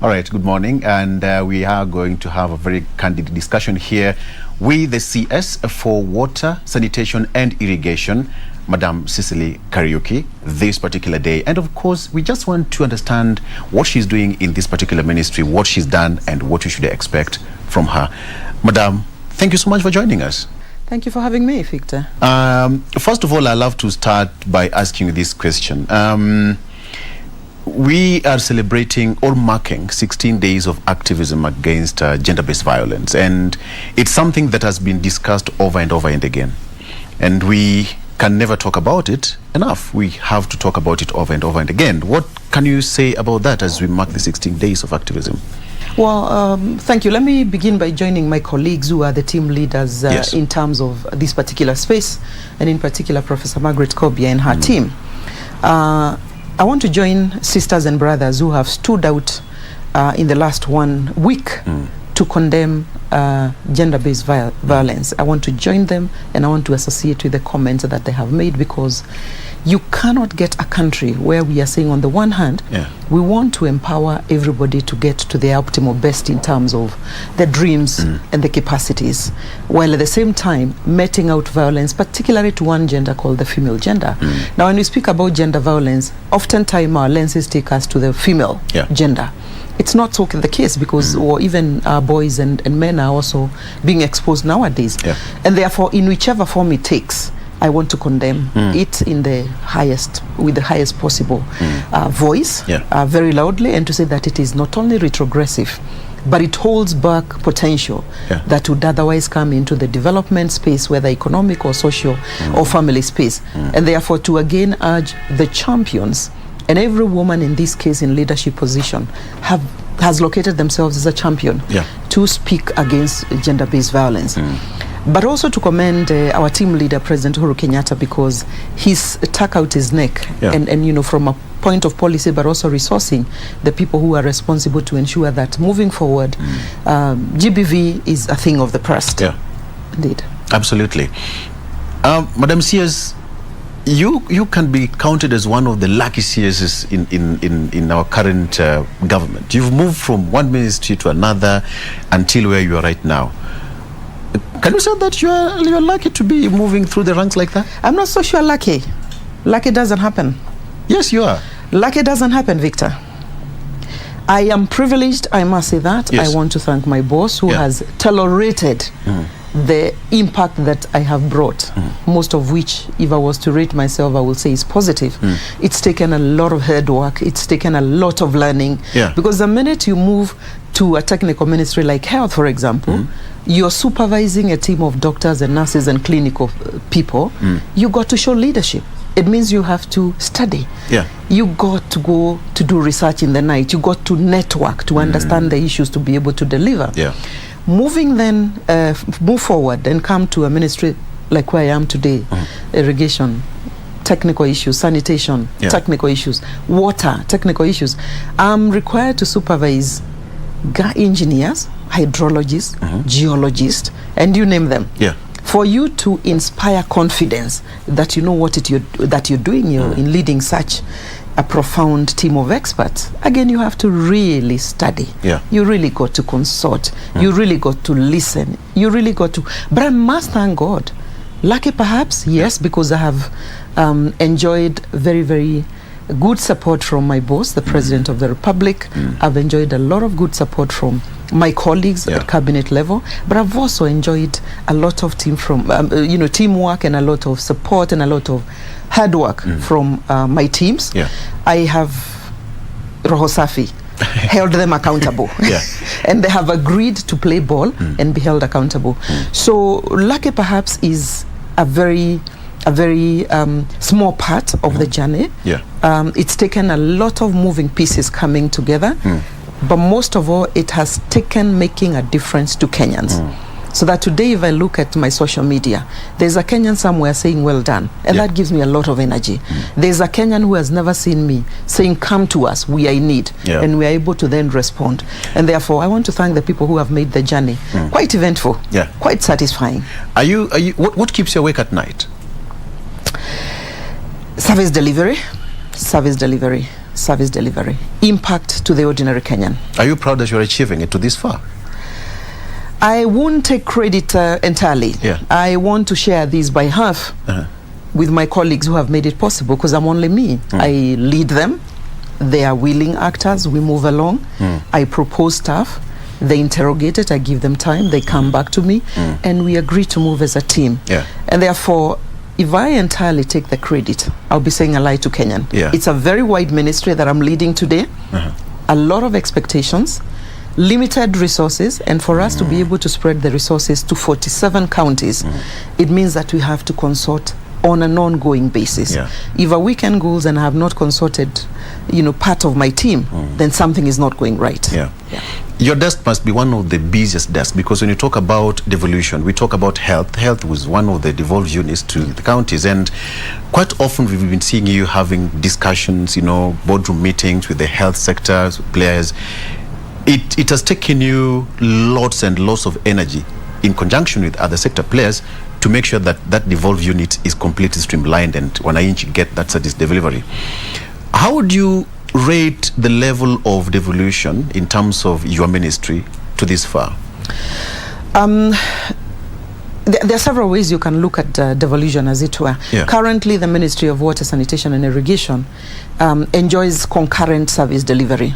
All right, good morning, and we are going to have a very candid discussion here with the CS for Water, Sanitation and Irrigation, Madam Sicily Kariuki, this particular day. And of course, we just want to understand what she's doing in this particular ministry, what she's done, and what you should expect from her. Madam, thank you so much for joining us. Thank you for having me, Victor. First of all, I'd love to start by asking you this question. We are celebrating or marking 16 days of activism against gender-based violence, and it's something that has been discussed over and over and again, and we can never talk about it enough. We have to talk about it over and over and again. What can you say about that as we mark the 16 days of activism? Well, thank you. Let me begin by joining my colleagues who are the team leaders Yes. in terms of this particular space, and in particular Professor Margaret Kobia and her team. I want to join sisters and brothers who have stood out in the last 1 week to condemn gender-based violence. I want to join them, and I want to associate with the comments that they have made, because you cannot get a country where we are saying on the one hand, we want to empower everybody to get to their optimal best in terms of the dreams and the capacities, while at the same time meting out violence, particularly to one gender called the female gender. Now, when we speak about gender violence, oftentimes our lenses take us to the female gender. It's not so the case, because or even our boys and men are also being exposed nowadays. And therefore, in whichever form it takes, I want to condemn it in the highest, with the highest possible voice, very loudly, and to say that it is not only retrogressive, but it holds back potential that would otherwise come into the development space, whether economic or social or family space. And therefore, to again urge the champions, and every woman in this case in leadership position has located themselves as a champion to speak against gender-based violence. But also to commend our team leader, President Uhuru Kenyatta, because he's stuck out his neck and you know, from a point of policy, but also resourcing the people who are responsible to ensure that moving forward, GBV is a thing of the past. Indeed. Absolutely. Madam CS, you can be counted as one of the lucky CSs in our current government. You've moved from one ministry to another until where you are right now. Can you say that you're lucky to be moving through the ranks like that? I'm not so sure lucky. Lucky doesn't happen. Yes, you are. Lucky doesn't happen, Victor. I am privileged, I must say that. I want to thank my boss who has tolerated the impact that I have brought, most of which, if I was to rate myself, I will say is positive. It's taken a lot of hard work. It's taken a lot of learning. Because the minute you move to a technical ministry like health, for example, you're supervising a team of doctors and nurses and clinical people. You got to show leadership. It means you have to study. You got to go to do research in the night. You got to network to understand the issues to be able to deliver. Moving then, move forward and come to a ministry like where I am today, irrigation, technical issues, sanitation, technical issues, water, technical issues. I'm required to supervise engineers, hydrologists, geologists, and you name them. For you to inspire confidence that you know what you're doing, you're in leading such a profound team of experts, again, you have to really study. You really got to consult. You really got to listen. You really got to. But I must thank God. Lucky perhaps, yes, because I have enjoyed very, very good support from my boss, the President of the Republic. I've enjoyed a lot of good support from my colleagues at cabinet level, but I've also enjoyed a lot of teamwork and a lot of support and a lot of hard work from my teams. I have Roho Safi held them accountable, and they have agreed to play ball and be held accountable. So lucky perhaps is a very small part of the journey. It's taken a lot of moving pieces coming together, but most of all, it has taken making a difference to Kenyans. So that today, if I look at my social media, there's a Kenyan somewhere saying, well done. And that gives me a lot of energy. There's a Kenyan who has never seen me saying, come to us, we are in need. And we are able to then respond. And therefore, I want to thank the people who have made the journey quite eventful, quite satisfying. What keeps you awake at night? Service delivery. service delivery, impact to the ordinary Kenyan. Are you proud that you're achieving it to this far? I won't take credit entirely. Yeah. I want to share this by half with my colleagues who have made it possible, because I'm only me. I lead them. They are willing actors. We move along. I propose stuff. They interrogate it. I give them time. They come back to me, and we agree to move as a team. Yeah. And therefore, if I entirely take the credit, I'll be saying a lie to Kenyan. Yeah. It's a very wide ministry that I'm leading today. A lot of expectations, limited resources, and for us to be able to spread the resources to 47 counties, it means that we have to consult on an ongoing basis. Yeah. If a weekend goes and I have not consulted, part of my team, then something is not going right. Yeah. Your desk must be one of the busiest desks, because when you talk about devolution, we talk about health. Health was one of the devolved units to the counties, and quite often we've been seeing you having discussions, boardroom meetings with the health sector players. It has taken you lots and lots of energy in conjunction with other sector players to make sure that that devolved unit is completely streamlined and wananchi get that service delivery. How would you rate the level of devolution in terms of your ministry to this far? There are several ways you can look at devolution, as it were. Yeah. Currently, the Ministry of Water, Sanitation and Irrigation enjoys concurrent service delivery.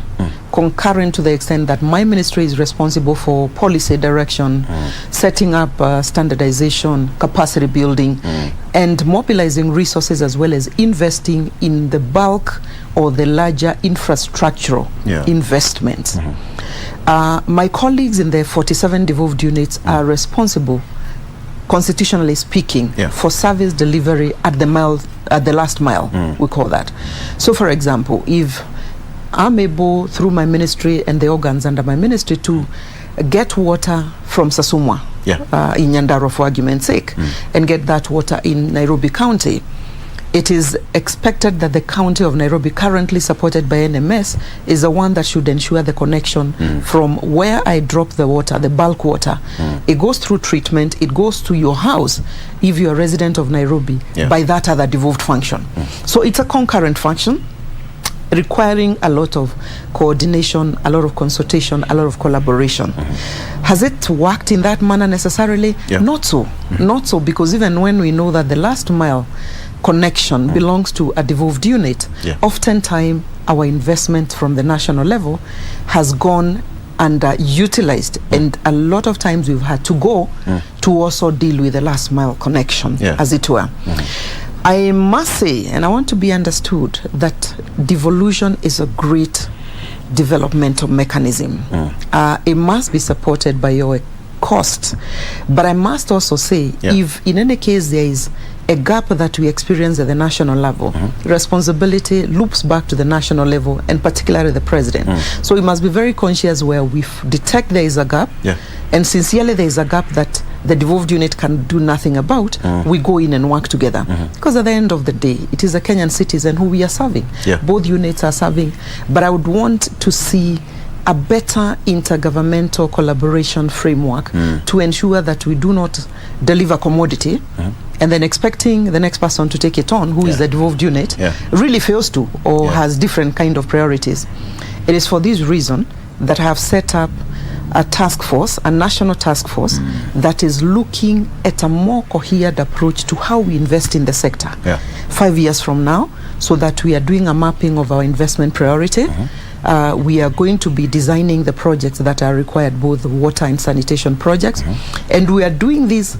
Concurrent to the extent that my ministry is responsible for policy direction, setting up standardization, capacity building, and mobilizing resources, as well as investing in the bulk or the larger infrastructural investments. My colleagues in the 47 devolved units are responsible, constitutionally speaking, for service delivery at the last mile, we call that. So, for example, if I'm able, through my ministry and the organs under my ministry, to get water from Sasumwa in Nyandarua, for argument's sake, and get that water in Nairobi County, it is expected that the county of Nairobi, currently supported by NMS, is the one that should ensure the connection from where I drop the water, the bulk water. It goes through treatment, it goes to your house, if you're a resident of Nairobi, by that other devolved function. So it's a concurrent function, requiring a lot of coordination, a lot of consultation, a lot of collaboration. Has it worked in that manner necessarily? Not so. Not so, because even when we know that the last mile connection belongs to a devolved unit, oftentimes our investment from the national level has gone underutilized, and a lot of times we've had to go to also deal with the last mile connection, as it were. I must say, and I want to be understood, that devolution is a great developmental mechanism. It must be supported by your cost, but I must also say, if in any case there is a gap that we experience at the national level, responsibility loops back to the national level, and particularly the president. So we must be very conscious where we detect there is a gap, and sincerely there is a gap that the devolved unit can do nothing about, we go in and work together. Because at the end of the day, it is a Kenyan citizen who we are serving. Both units are serving, but I would want to see a better intergovernmental collaboration framework to ensure that we do not deliver commodity and then expecting the next person to take it on, who is the devolved unit, really fails to, or has different kind of priorities. It is for this reason that I have set up a task force, a national task force, that is looking at a more coherent approach to how we invest in the sector 5 years from now, so that we are doing a mapping of our investment priority. We are going to be designing the projects that are required, both water and sanitation projects, and we are doing this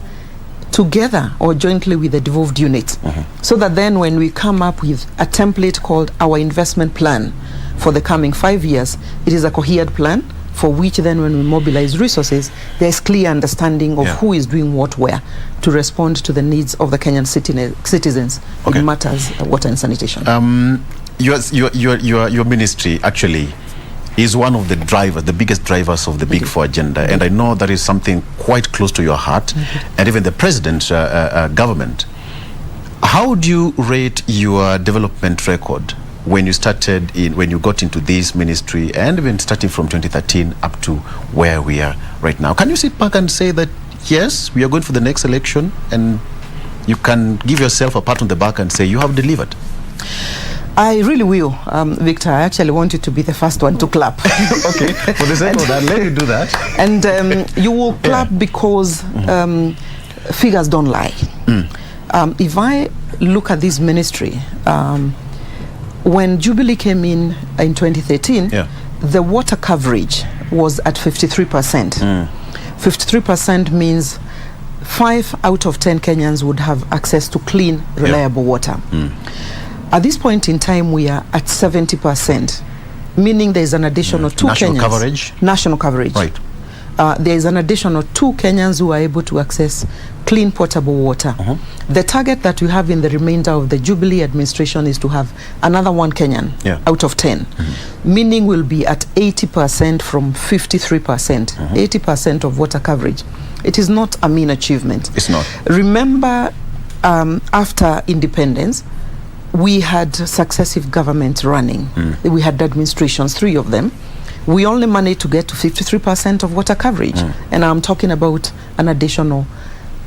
together or jointly with the devolved units, so that then when we come up with a template called our investment plan for the coming 5 years, it is a coherent plan for which then when we mobilize resources, there is clear understanding of who is doing what where to respond to the needs of the Kenyan citizens in matters of water and sanitation. Your ministry actually is one of the drivers, the biggest drivers of the Big Four agenda, and I know that is something quite close to your heart, and even the president's government. How do you rate your development record when you started when you got into this ministry, and even starting from 2013 up to where we are right now? Can you sit back and say that yes, we are going for the next election, and you can give yourself a pat on the back and say you have delivered? I really will, Victor. I actually want you to be the first one to clap. Okay, for the sake of that, let me do that. And you will clap because figures don't lie. If I look at this ministry, when Jubilee came in 2013, the water coverage was at 53%. 53% means 5 out of 10 Kenyans would have access to clean, reliable water. At this point in time, we are at 70%, meaning there is an additional 2 National Kenyans. Coverage? National coverage. Right. There is an additional 2 Kenyans who are able to access clean, potable water. The target that we have in the remainder of the Jubilee administration is to have another 1 Kenyan out of 10, meaning we'll be at 80% from 53%, 80% of water coverage. It is not a mean achievement. It's not. Remember, after independence, we had successive governments running. We had administrations, 3 of them. We only managed to get to 53% of water coverage. And I'm talking about an additional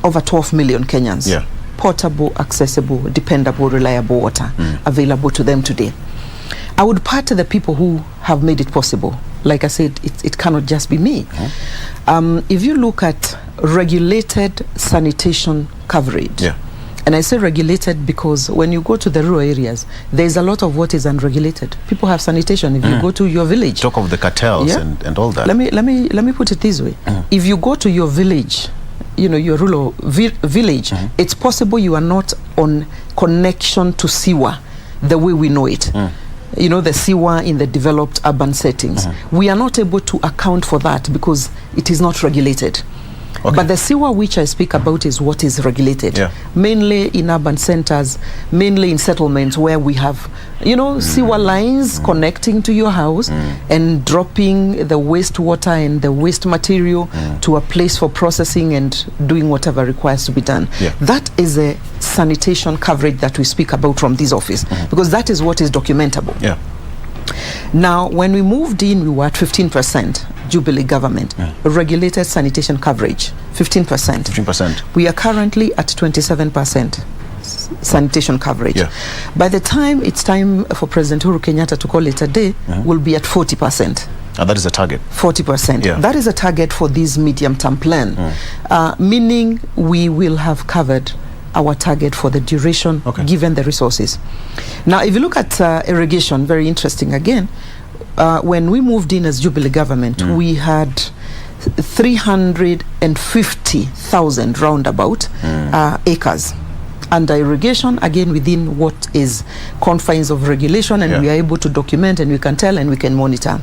over 12 million Kenyans. Portable, accessible, dependable, reliable water available to them today. I would part to the people who have made it possible. Like I said, it cannot just be me. If you look at regulated sanitation coverage, and I say regulated because when you go to the rural areas, there's a lot of what is unregulated. People have sanitation. If you go to your village, talk of the cartels and all that. Let me put it this way: if you go to your village, you know, your rural village, it's possible you are not on connection to sewer the way we know it. You know, the sewer in the developed urban settings. We are not able to account for that because it is not regulated. But the sewer which I speak about is what is regulated, mainly in urban centers, mainly in settlements where we have, you know, sewer lines connecting to your house and dropping the wastewater and the waste material to a place for processing and doing whatever requires to be done. That is a sanitation coverage that we speak about from this office, because that is what is documentable. Now, when we moved in, we were at 15%. Jubilee government, regulated sanitation coverage, 15%. 15%. We are currently at 27% sanitation coverage. By the time it's time for President Uhuru Kenyatta to call it a day, we'll be at 40%. And that is a target. 40%. That is a target for this medium-term plan, meaning we will have covered our target for the duration, given the resources. Now, if you look at irrigation, very interesting again. When we moved in as Jubilee government, we had 350,000 roundabout acres under irrigation, again within what is confines of regulation, and we are able to document, and we can tell, and we can monitor.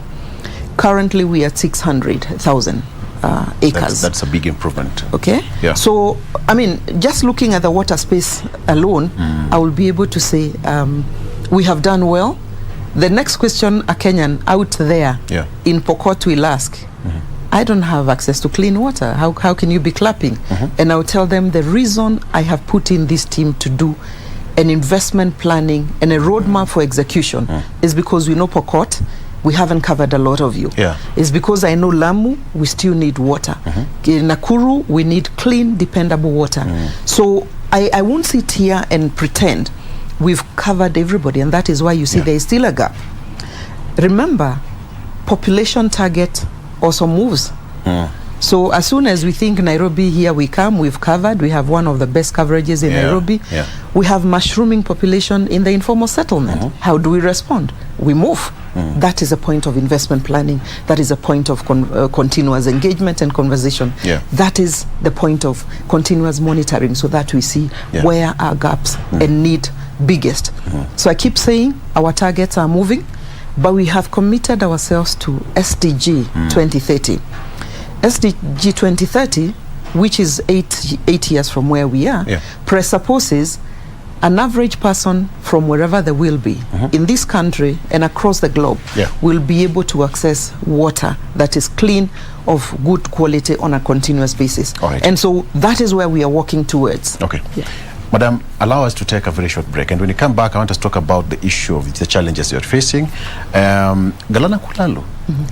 Currently, we are at 600,000 acres. That's a big improvement. So, I mean, just looking at the water space alone, I will be able to say we have done well. The next question a Kenyan out there in Pokot will ask, I don't have access to clean water. How can you be clapping? And I'll tell them the reason I have put in this team to do an investment planning and a roadmap for execution is because we know Pokot, we haven't covered a lot of you. It's because I know Lamu, we still need water. In Nakuru, we need clean, dependable water. So I won't sit here and pretend we've covered everybody, and that is why you see there is still a gap. Remember, population target also moves. So as soon as we think Nairobi, here we come, we've covered, we have one of the best coverages in Nairobi. We have mushrooming population in the informal settlement. How do we respond? We move. That is a point of investment planning. That is a point of continuous engagement and conversation. That is the point of continuous monitoring, so that we see where our gaps and need biggest. So I keep saying our targets are moving, but we have committed ourselves to SDG 2030. SDG 2030, which is eight years from where we are, presupposes an average person from wherever they will be in this country and across the globe will be able to access water that is clean, of good quality on a continuous basis. And so that is where we are working towards. Madam, allow us to take a very short break. And when you come back, I want us to talk about the issue of the challenges you're facing. Galana Kulalo,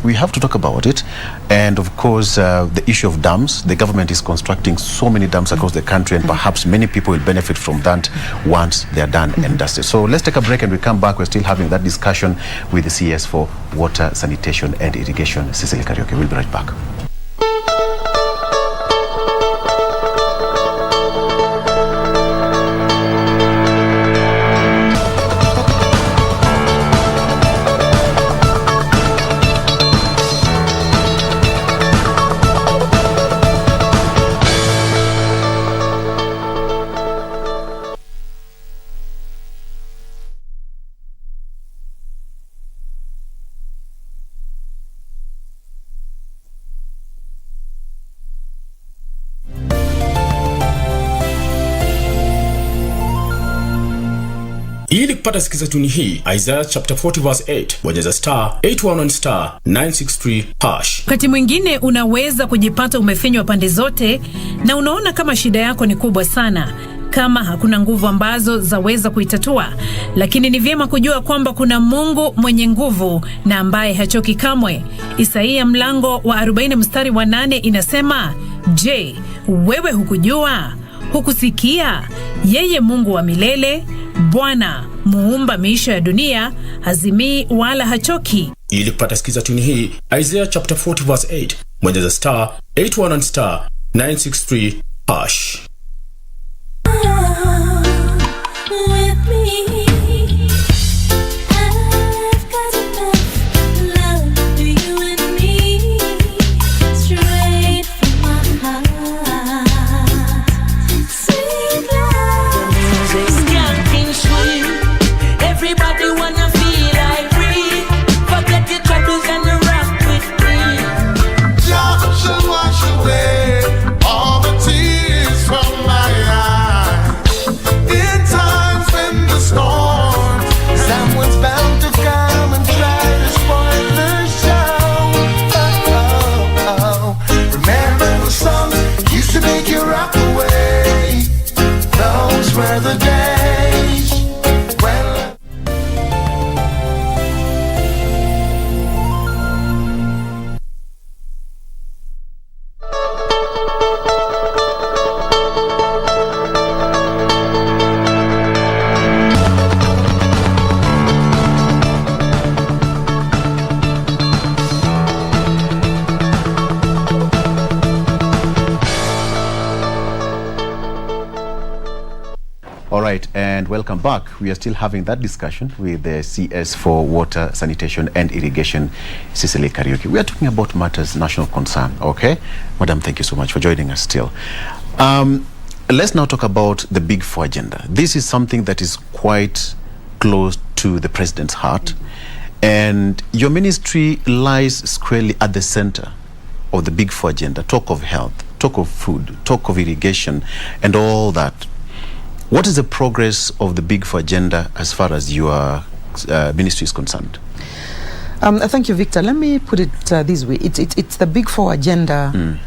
we have to talk about it. And of course, the issue of dams. The government is constructing so many dams across the country, and perhaps many people will benefit from that once they're done and dusted. So let's take a break, and we come back. We're still having that discussion with the CS for Water, Sanitation and Irrigation, Sicily Kariuki. We'll be right back. Ili kupata sikiza tuni hii, Isaiah chapter 40 verse 8, bonyeza star 811 star 963 hash. Wakati mwingine unaweza kujipata umefinywa pande zote na unaona kama shida yako ni kubwa sana, kama hakuna nguvu ambazo zaweza kuitatua, lakini ni vyema kujua kwamba kuna Mungu mwenye nguvu na ambaye hachoki kamwe. Isaia mlango wa 40 mstari wa 8 inasema, je, wewe hukujua? Hukusikia? Yeye Mungu wa milele, Bwana muumba miisho ya dunia, hazimii wala hachoki. Ili kupata sikiza tuni hii, Isaiah chapter 40 verse 8, bonyeza star 811 star 963 hash. All right, and welcome back. We are still having that discussion with the CS for Water, Sanitation and Irrigation, Sicily Kariuki. We are talking about matters national concern, okay? Madam, thank you so much for joining us still. Let's now talk about the Big Four agenda. This is something that is quite close to the President's heart, and your ministry lies squarely at the center of the Big Four agenda. Talk of health, talk of food, talk of irrigation, and all that. What is the progress of the Big Four agenda as far as your ministry is concerned? Thank you, Victor. Let me put it this way. It's the Big Four agenda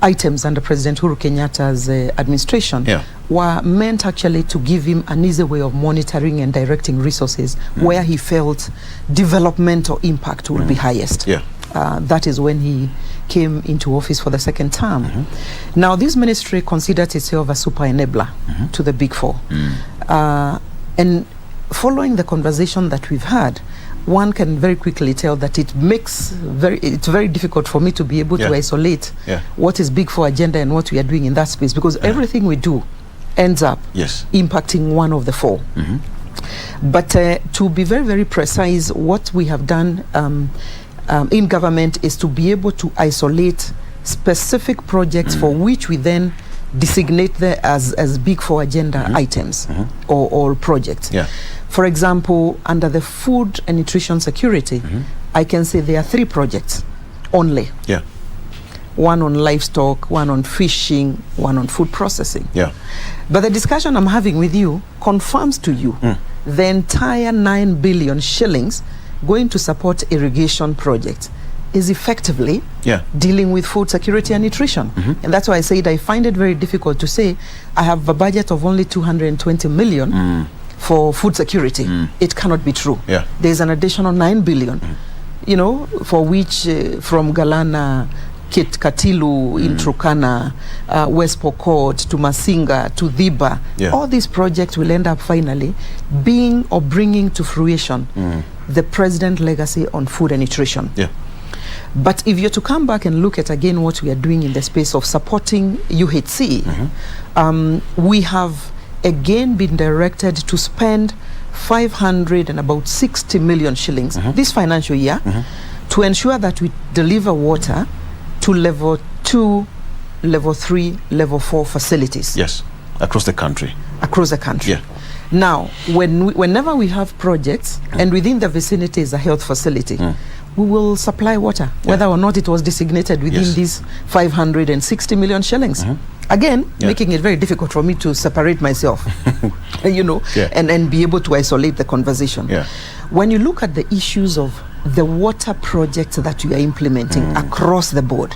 items under President Uhuru Kenyatta's administration were meant actually to give him an easy way of monitoring and directing resources where he felt developmental impact would be highest. That is when he came into office for the second term. Now, this ministry considers itself a super enabler to the Big Four. And following the conversation that we've had, one can very quickly tell that it's very difficult for me to be able to isolate what is Big Four agenda and what we are doing in that space, because everything we do ends up impacting one of the four. But to be very, very precise, what we have done in government is to be able to isolate specific projects for which we then designate them as Big Four agenda items or projects. For example, under the food and nutrition security, I can say there are 3 projects only. One on livestock, one on fishing, one on food processing. But the discussion I'm having with you confirms to you the entire 9 billion shillings going to support irrigation projects is effectively dealing with food security and nutrition. And that's why I said I find it very difficult to say I have a budget of only 220 million for food security. It cannot be true. There's an additional 9 billion, you know, for which from Galana, Katilu in Turkana, West Pokot to Masinga to Dhiba, all these projects will end up finally being or bringing to fruition the president's legacy on food and nutrition. But if you're to come back and look at again what we are doing in the space of supporting UHC, we have again been directed to spend 560 million shillings this financial year to ensure that we deliver water to level 2, level 3, level 4 facilities. Across the country. Across the country. Now, whenever we have projects and within the vicinity is a health facility, we will supply water, whether or not it was designated within these 560 million shillings. Again, making it very difficult for me to separate myself, you know, and be able to isolate the conversation. When you look at the issues of the water projects that you are implementing across the board,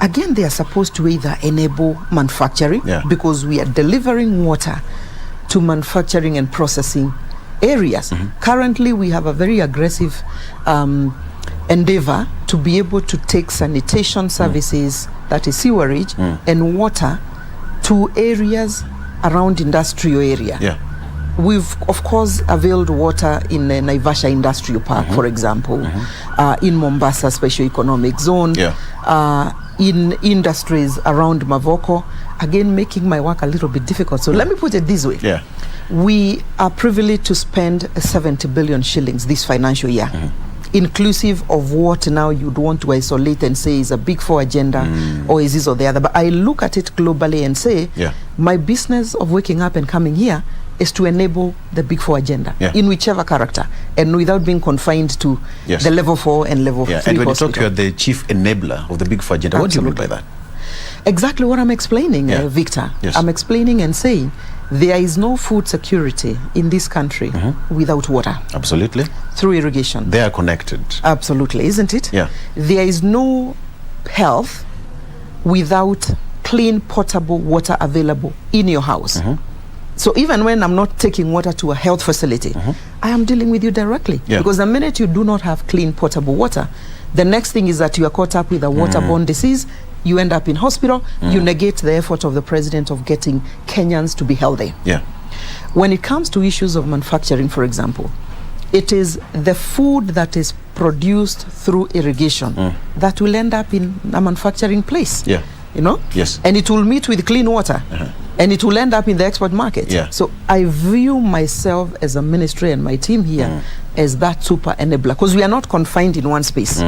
again, they are supposed to either enable manufacturing, because we are delivering water to manufacturing and processing areas. Currently, we have a very aggressive endeavor to be able to take sanitation services, that is sewerage, and water to areas around industrial area. We've, of course, availed water in Naivasha Industrial Park, for example, in Mombasa Special Economic Zone, in industries around Mavoko, again, making my work a little bit difficult. So let me put it this way. We are privileged to spend 70 billion shillings this financial year, inclusive of what now you'd want to isolate and say is a Big Four agenda or is this or the other. But I look at it globally and say, my business of waking up and coming here is to enable the Big Four agenda in whichever character and without being confined to the level 4 and level 3 And when hospital. you talk, you're the chief enabler of the Big Four agenda. What do you mean by that? Exactly what I'm explaining, Victor. I'm explaining and saying there is no food security in this country without water. Absolutely. Through irrigation. They are connected. Absolutely, isn't it? There is no health without clean, potable water available in your house. So even when I'm not taking water to a health facility, I am dealing with you directly. Because the minute you do not have clean, potable water, the next thing is that you are caught up with a waterborne disease, you end up in hospital, you negate the effort of the president of getting Kenyans to be healthy. When it comes to issues of manufacturing, for example, it is the food that is produced through irrigation that will end up in a manufacturing place. You know? And it will meet with clean water. And it will end up in the export market. So I view myself as a ministry and my team here as that super enabler, because we are not confined in one space.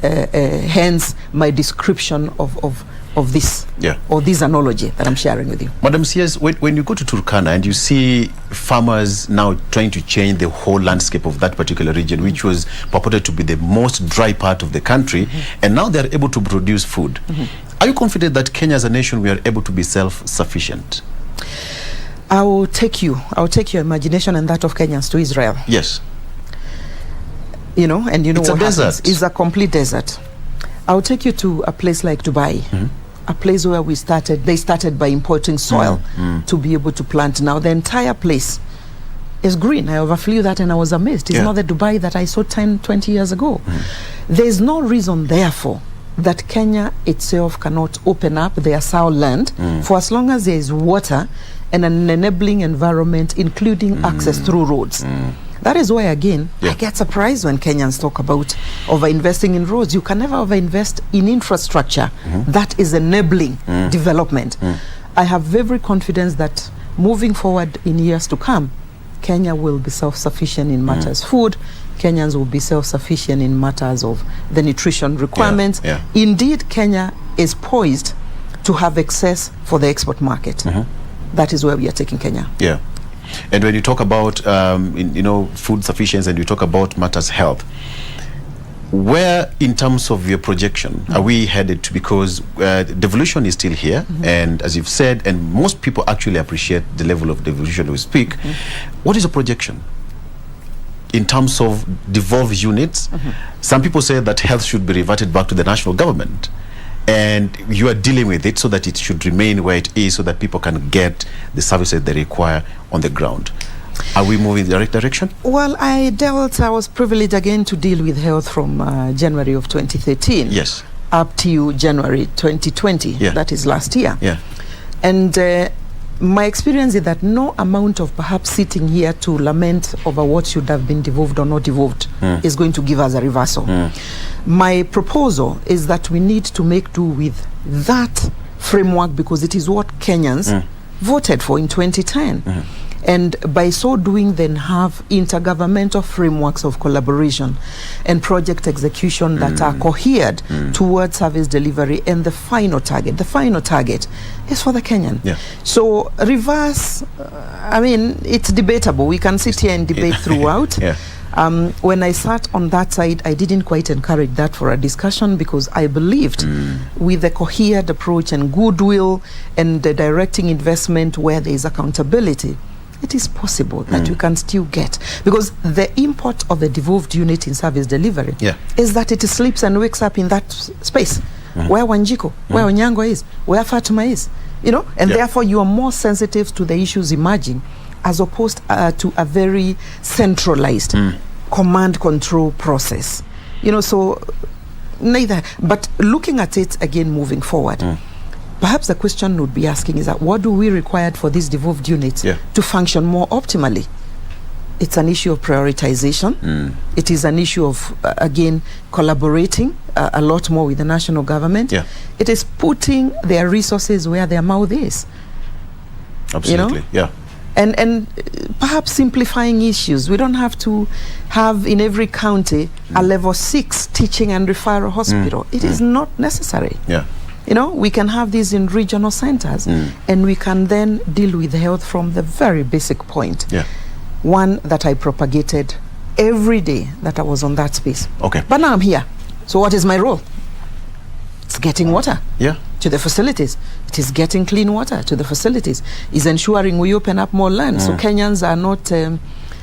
Hence my description of this or this analogy that I'm sharing with you. Madam CS, when you go to Turkana and you see farmers now trying to change the whole landscape of that particular region, which was purported to be the most dry part of the country, and now they're able to produce food. Are you confident that Kenya as a nation, we are able to be self-sufficient? I will take your imagination and that of Kenyans to Israel. You know, and you know it's what a desert. Happens. It's a complete desert. I'll take you to a place like Dubai, a place where they started by importing soil to be able to plant. Now the entire place is green. I overflew that and I was amazed. It's not the Dubai that I saw 10, 20 years ago. There's no reason, therefore, that Kenya itself cannot open up their soil land for as long as there is water and an enabling environment, including access through roads. That is why, again, I get surprised when Kenyans talk about over-investing in roads. You can never over-invest in infrastructure that is enabling development. I have every confidence that moving forward in years to come, Kenya will be self-sufficient in matters food. Kenyans will be self-sufficient in matters of the nutrition requirements. Indeed, Kenya is poised to have access for the export market. That is where we are taking Kenya. And when you talk about food sufficiency and you talk about matters health, where in terms of your projection are we headed to? Because devolution is still here, and as you've said, and most people actually appreciate the level of devolution we speak. What is the projection? in terms of devolved units, some people say that health should be reverted back to the national government. And you are dealing with it so that it should remain where it is so that people can get the services they require on the ground. Are we moving in the right direction? Well, I was privileged again to deal with health from January of 2013. Yes. Up to January 2020. Yeah. That is last year. Yeah. And my experience is that no amount of perhaps sitting here to lament over what should have been devolved or not devolved is going to give us a reversal. My proposal is that we need to make do with that framework because it is what Kenyans voted for in 2010. And by so doing, then have intergovernmental frameworks of collaboration and project execution that are cohered towards service delivery and the final target. The final target is for the Kenyan. Yeah. So reverse, I mean, it's debatable. We can sit here and debate throughout. Yeah. When I sat on that side, I didn't quite encourage that for a discussion because I believed with the cohered approach and goodwill and the directing investment where there is accountability, it is possible that we can still get, because the import of the devolved unit in service delivery is that it sleeps and wakes up in that space where Wanjiko, where Onyango is, where Fatuma is, you know, and therefore you are more sensitive to the issues emerging as opposed to a very centralized command control process, you know. So neither, but looking at it again moving forward, perhaps the question would be asking is that what do we require for these devolved units to function more optimally? It's an issue of prioritization. It is an issue of, again, collaborating a lot more with the national government. It is putting their resources where their mouth is. Absolutely, you know? And perhaps simplifying issues. We don't have to have in every county a level 6 teaching and referral hospital. It is not necessary. You know, we can have these in regional centers and we can then deal with health from the very basic point. One that I propagated every day that I was on that space. But now I'm here. So what is my role? It's getting water to the facilities. It is getting clean water to the facilities. It's ensuring we open up more land so Kenyans are not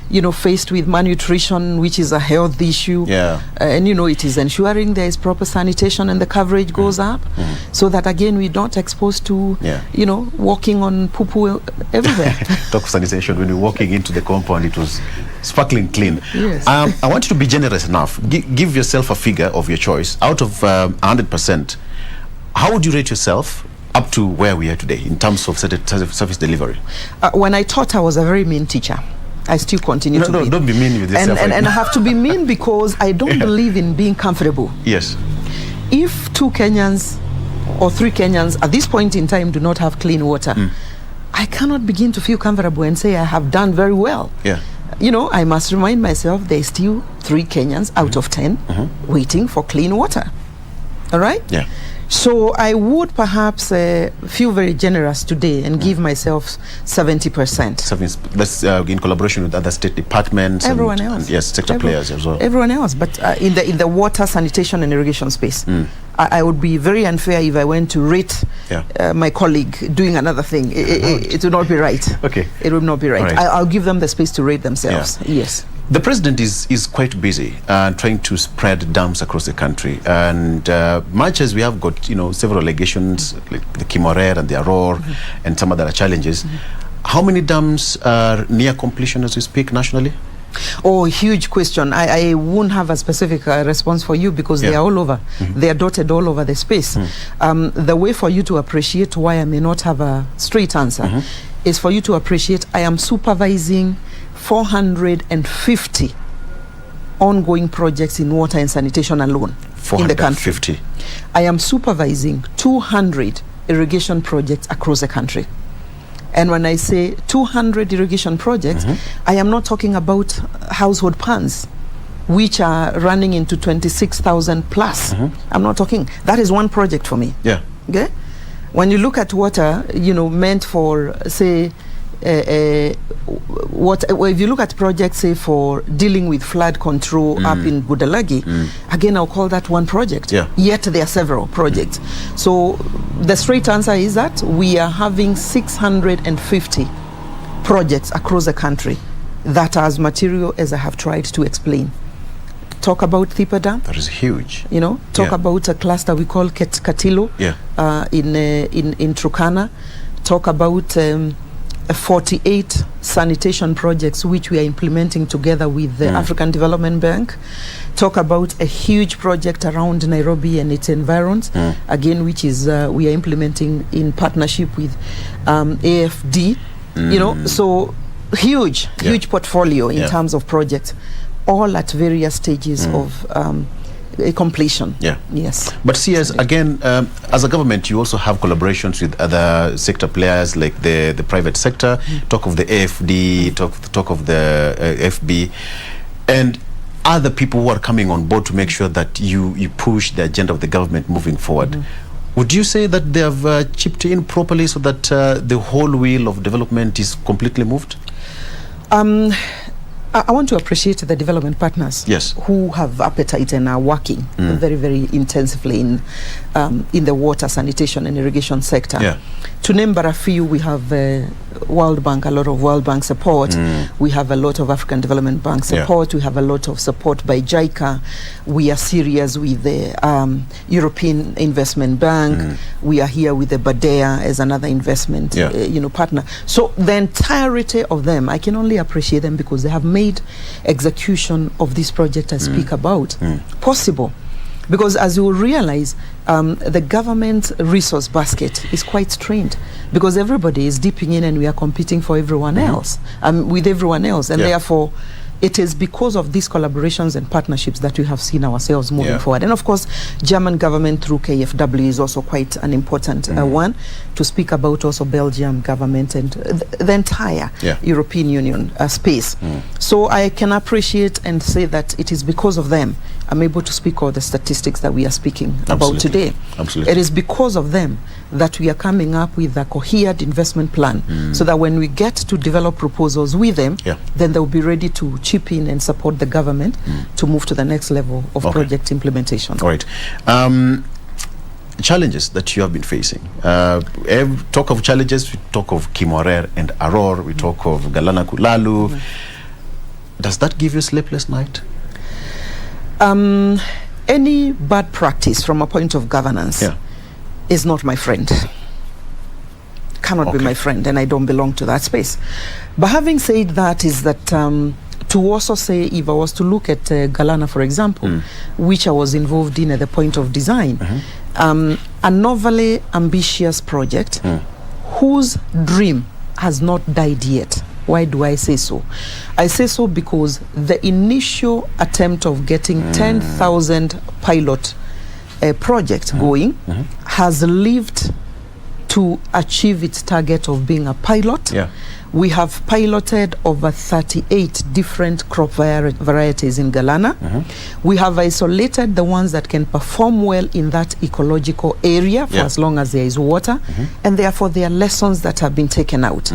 you know, faced with malnutrition, which is a health issue. And, you know, it is ensuring there is proper sanitation and the coverage goes up so that, again, we're not exposed to, you know, walking on poo-poo everywhere. Talk of sanitation, when you're walking into the compound, it was sparkling clean. I want you to be generous enough. Give yourself a figure of your choice. Out of 100%, how would you rate yourself up to where we are today in terms of service delivery? When I taught, I was a very mean teacher. I still continue to be. No, don't be mean with yourself. And I have to be mean because I don't believe in being comfortable. If 2 Kenyans or 3 Kenyans at this point in time do not have clean water, I cannot begin to feel comfortable and say I have done very well. You know, I must remind myself there's still 3 Kenyans out of 10 waiting for clean water. All right? So I would perhaps feel very generous today and give myself 70%. That's in collaboration with other state departments. Everyone else. And sector players as well. Everyone else. But in the water, sanitation and irrigation space, I would be very unfair if I went to rate my colleague doing another thing. It would not be right. It would not be right. I'll give them the space to rate themselves. The president is quite busy trying to spread dams across the country, and much as we have got, you know, several allegations like the Kimorer and the Aror and some other challenges, how many dams are near completion as we speak nationally? Oh, huge question. I won't have a specific response for you because they are all over. They are dotted all over the space. The way for you to appreciate why I may not have a straight answer is for you to appreciate I am supervising 450 ongoing projects in water and sanitation alone in the country. I am supervising 200 irrigation projects across the country. And when I say 200 irrigation projects, I am not talking about household ponds, which are running into 26,000 plus. I'm not talking, that is one project for me. Okay? When you look at water, you know, meant for, say, if you look at projects, say, for dealing with flood control up in Budalagi, again, I'll call that one project. Yet there are several projects. So the straight answer is that we are having 650 projects across the country that are as material as I have tried to explain. Talk about Thipa Dam. That is huge. You know, talk about a cluster we call Katilo in Turkana. Talk about 48 sanitation projects which we are implementing together with the African Development Bank. Talk about a huge project around Nairobi and its environs, again, which is we are implementing in partnership with AFD. You know, so huge portfolio in terms of projects, all at various stages of completion. Yes. But see, as again, as a government, you also have collaborations with other sector players like the private sector. Talk of the AFD, talk of the FB, and other people who are coming on board to make sure that you push the agenda of the government moving forward. Would you say that they have chipped in properly so that the whole wheel of development is completely moved? I want to appreciate the development partners who have appetite and are working very, very intensively in the water, sanitation and irrigation sector. To name but a few, we have World Bank, a lot of World Bank support. We have a lot of African Development Bank support. We have a lot of support by JICA. We are serious with the European Investment Bank. We are here with the Badea as another investment partner. So the entirety of them, I can only appreciate them because they have made execution of this project I speak about possible. Because as you will realize, the government resource basket is quite strained because everybody is dipping in and we are competing for everyone else, with everyone else. And therefore, it is because of these collaborations and partnerships that we have seen ourselves moving forward. And of course, German government through KfW is also quite an important one to speak about. Also Belgium government and the entire European Union space. So I can appreciate and say that it is because of them I'm able to speak all the statistics that we are speaking about today. It is because of them that we are coming up with a coherent investment plan so that when we get to develop proposals with them, then they'll be ready to chip in and support the government to move to the next level of project implementation. All right. Challenges that you have been facing. Talk of challenges, we talk of Kimorer and Aror, we talk of Galana Kulalu. Does that give you a sleepless night? Any bad practice from a point of governance is not my friend. Cannot be my friend, and I don't belong to that space. But having said that, is that to also say, if I was to look at Galana, for example, which I was involved in at the point of design, a novelly ambitious project whose dream has not died yet. Why do I say so? I say so because the initial attempt of getting 10,000 pilot project going has lived to achieve its target of being a pilot. We have piloted over 38 different crop varieties in Galana. We have isolated the ones that can perform well in that ecological area for as long as there is water, and therefore there are lessons that have been taken out.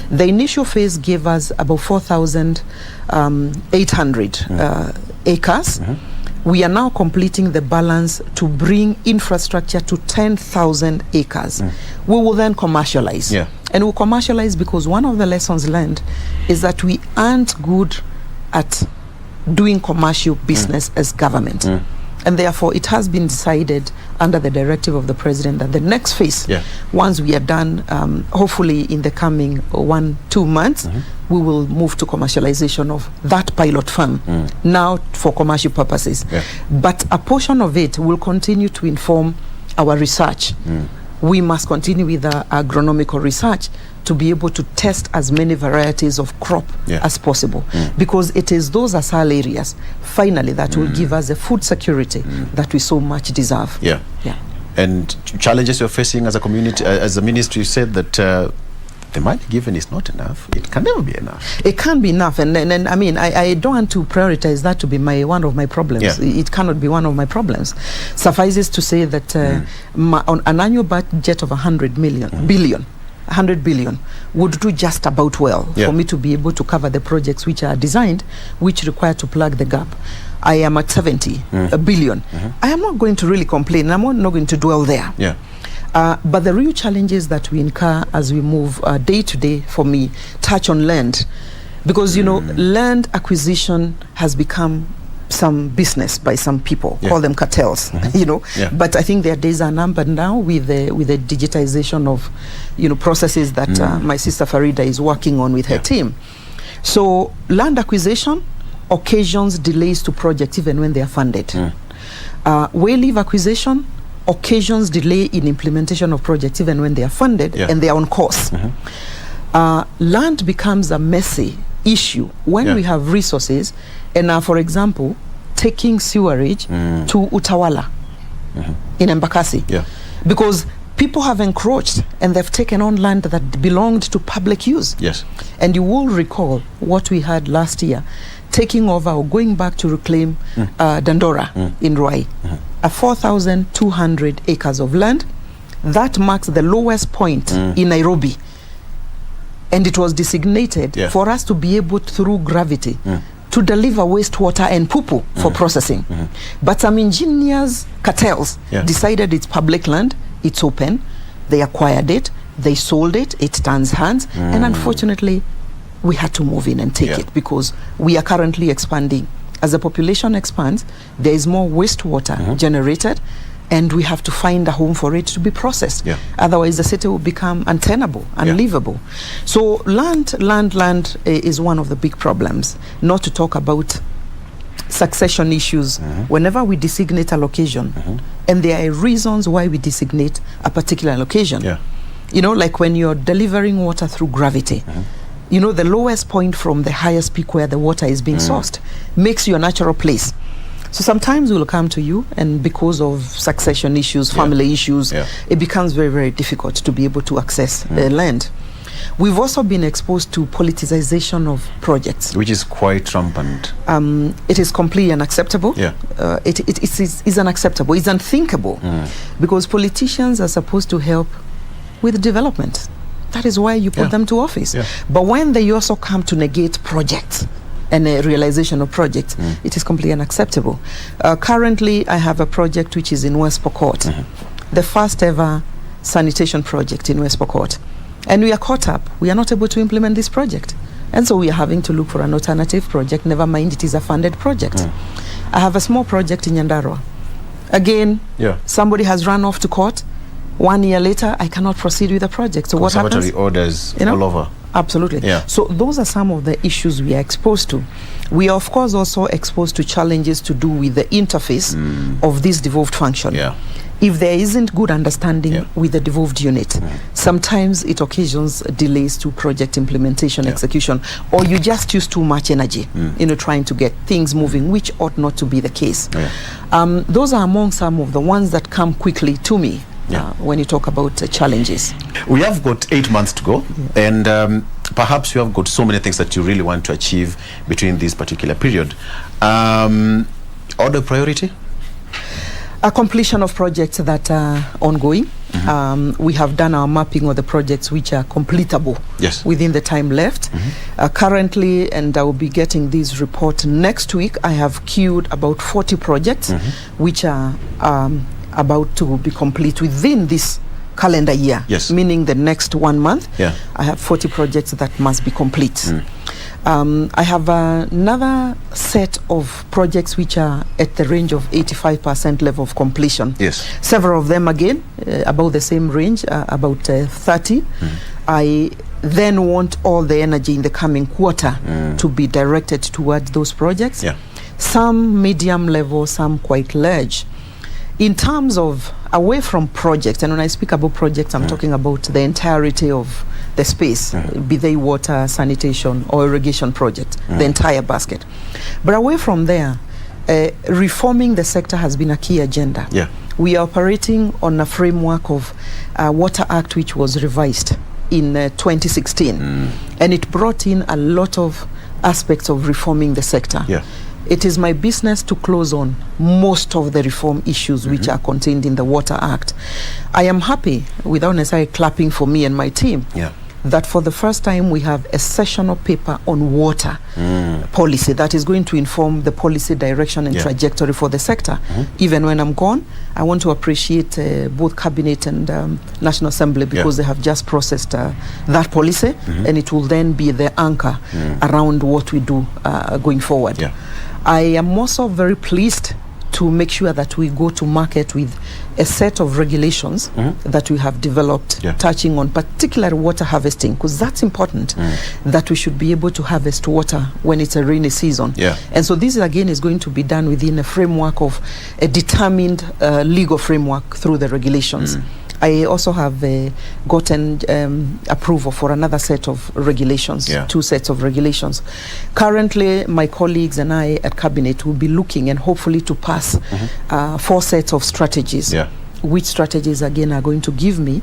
The initial phase gave us about 4,800 acres. We are now completing the balance to bring infrastructure to 10,000 acres. We will then commercialize. And we'll commercialize because one of the lessons learned is that we aren't good at doing commercial business as government. And therefore, it has been decided under the directive of the president that the next phase, once we are done, hopefully in the coming 1-2 months, we will move to commercialization of that pilot farm now for commercial purposes. But a portion of it will continue to inform our research. We must continue with our agronomical research to be able to test as many varieties of crop as possible, because it is those asal areas finally that will give us the food security that we so much deserve. And challenges you're facing as a community, as a ministry, you said that the money given is not enough. It can never be enough. It can't be enough, and I mean, I don't want to prioritize that to be one of my problems. It cannot be one of my problems. Suffices to say that on an annual budget of 100 billion would do just about well for me to be able to cover the projects which are designed, which require to plug the gap. I am at 70 billion. I am not going to really complain. I'm not going to dwell there. But the real challenges that we incur as we move day to day, for me, touch on land. Because, land acquisition has become some business by some people, call them cartels, But I think their days are numbered now with the digitization of, processes that my sister Farida is working on with her team. So land acquisition occasions delays to projects even when they are funded. Wayleave acquisition occasions delay in implementation of projects even when they are funded and they are on course. Land becomes a messy issue when we have resources, and for example, taking sewerage to Utawala in Embakasi, because people have encroached and they've taken on land that belonged to public use. Yes. And you will recall what we had last year, taking over or going back to reclaim Dandora in Ruai, a 4,200 acres of land. That marks the lowest point in Nairobi. And it was designated for us to be able, through gravity, to deliver wastewater and poo-poo for processing. But some ingenious cartels decided it's public land, it's open, they acquired it, they sold it, it turns hands, and unfortunately, we had to move in and take it because we are currently expanding. As the population expands, there is more wastewater generated, and we have to find a home for it to be processed. Otherwise, the city will become untenable, unlivable. So land is one of the big problems, not to talk about succession issues. Whenever we designate a location, and there are reasons why we designate a particular location. Like when you're delivering water through gravity, the lowest point from the highest peak where the water is being sourced makes you a natural place. So sometimes we'll come to you, and because of succession issues, family issues, it becomes very, very difficult to be able to access land. We've also been exposed to politicization of projects, which is quite rampant. It is completely unacceptable. It is unacceptable. It's unthinkable, because politicians are supposed to help with development. That is why you put them to office. But when they also come to negate projects and a realization of projects, it is completely unacceptable. Currently, I have a project which is in West Pokot, the first ever sanitation project in West Pokot. And we are caught up. We are not able to implement this project. And so we are having to look for an alternative project. Never mind, it is a funded project. I have a small project in Nyandarua. Again, somebody has run off to court. 1 year later, I cannot proceed with the project. So what happens? Conservatory orders all over. Absolutely. So those are some of the issues we are exposed to. We are, of course, also exposed to challenges to do with the interface of this devolved function. If there isn't good understanding with the devolved unit, sometimes it occasions delays to project implementation, execution, or you just use too much energy, trying to get things moving, which ought not to be the case. Those are among some of the ones that come quickly to me. When you talk about challenges. We have got 8 months to go, and perhaps you have got so many things that you really want to achieve between this particular period. Order priority? A completion of projects that are ongoing. We have done our mapping of the projects which are completable within the time left. Currently, and I will be getting this report next week, I have queued about 40 projects which are about to be complete within this calendar year, meaning the next 1 month. I have 40 projects that must be complete. I have another set of projects which are at the range of 85% level of completion. Several of them again about the same range, about 30. I then want all the energy in the coming quarter to be directed towards those projects. Some medium level, some quite large. In terms of away from projects, and when I speak about projects, I'm talking about the entirety of the space, be they water, sanitation, or irrigation project, the entire basket. But away from there, reforming the sector has been a key agenda. We are operating on a framework of Water Act, which was revised in 2016, and it brought in a lot of aspects of reforming the sector. It is my business to close on most of the reform issues which are contained in the Water Act. I am happy, without necessarily clapping for me and my team, that for the first time we have a sessional paper on water policy that is going to inform the policy direction and trajectory for the sector. Even when I'm gone, I want to appreciate both Cabinet and National Assembly, because they have just processed that policy, and it will then be the anchor around what we do going forward. I am also very pleased to make sure that we go to market with a set of regulations that we have developed touching on particularly water harvesting, because that's important, that we should be able to harvest water when it's a rainy season. And so this again is going to be done within a framework of a determined legal framework through the regulations. I also have gotten approval for another set of regulations, 2 sets of regulations. Currently, my colleagues and I at Cabinet will be looking and hopefully to pass 4 sets of strategies, which strategies again are going to give me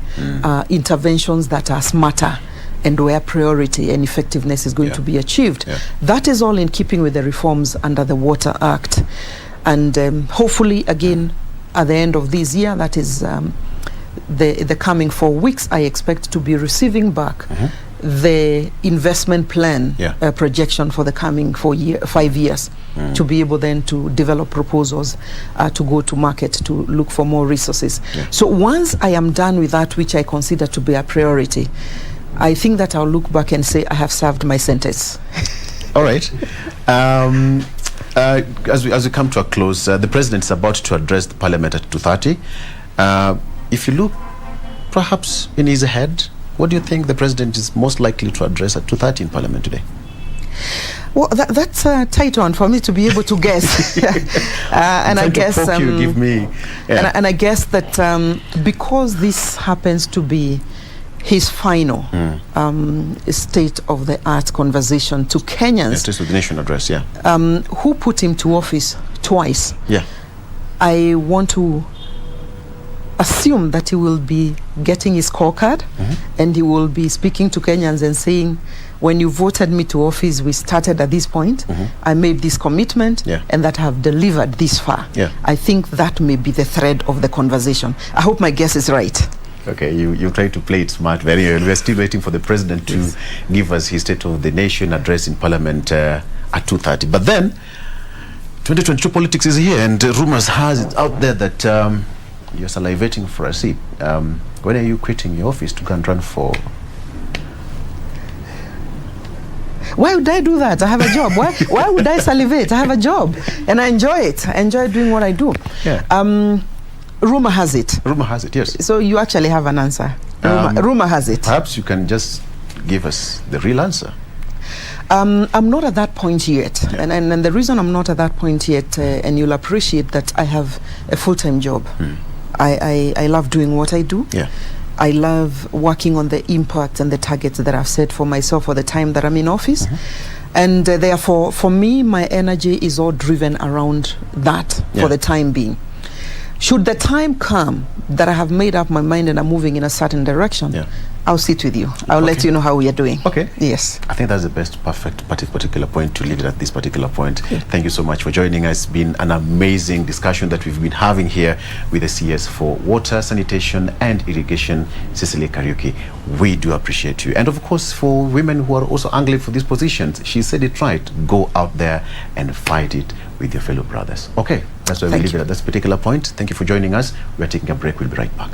interventions that are smarter and where priority and effectiveness is going to be achieved. That is all in keeping with the reforms under the Water Act. And hopefully, again, at the end of this year, that is the coming 4 weeks, I expect to be receiving back the investment plan projection for the coming 5 years, to be able then to develop proposals to go to market to look for more resources. So once I am done with that, which I consider to be a priority, I think that I'll look back and say I have served my sentence. All right. As we come to a close, the President is about to address the Parliament at 2:30. If you look perhaps in his head, what do you think the President is most likely to address at 2:30 in Parliament today? Well, that's a tight one for me to be able to guess. And I guess you give me, and I guess that because this happens to be his final state of the art conversation to Kenyans, State of the Nation address, who put him to office twice. I want to assume that he will be getting his scorecard, and he will be speaking to Kenyans and saying, when you voted me to office, we started at this point, I made this commitment, and that I have delivered this far. I think that may be the thread of the conversation. I hope my guess is right. Okay, you try to play it smart very well. We're still waiting for the President to give us his State of the Nation address in Parliament at 2:30. But then, 2022 politics is here, and rumors has it out there that you're salivating for a seat. When are you quitting your office to go and run for? Why would I do that? I have a job. Why would I salivate? I have a job, and I enjoy it. I enjoy doing what I do. Rumor has it. Rumor has it, yes. So you actually have an answer. Rumor has it. Perhaps you can just give us the real answer. I'm not at that point yet, and the reason I'm not at that point yet, and you'll appreciate that I have a full-time job. I love doing what I do. I love working on the impact and the targets that I've set for myself for the time that I'm in office. And therefore, for me, my energy is all driven around that for the time being. Should the time come that I have made up my mind and I'm moving in a certain direction, I'll sit with you. I'll let you know how we are doing. Okay. Yes. I think that's the best, perfect particular point to leave it at this particular point. Thank you so much for joining us. It's been an amazing discussion that we've been having here with the CS for Water, Sanitation and Irrigation, Sicily Kariuki. We do appreciate you. And of course, for women who are also angling for these positions, she said it right. Go out there and fight it with your fellow brothers. Okay, that's why we leave it at this particular point. Thank you for joining us. We're taking a break. We'll be right back.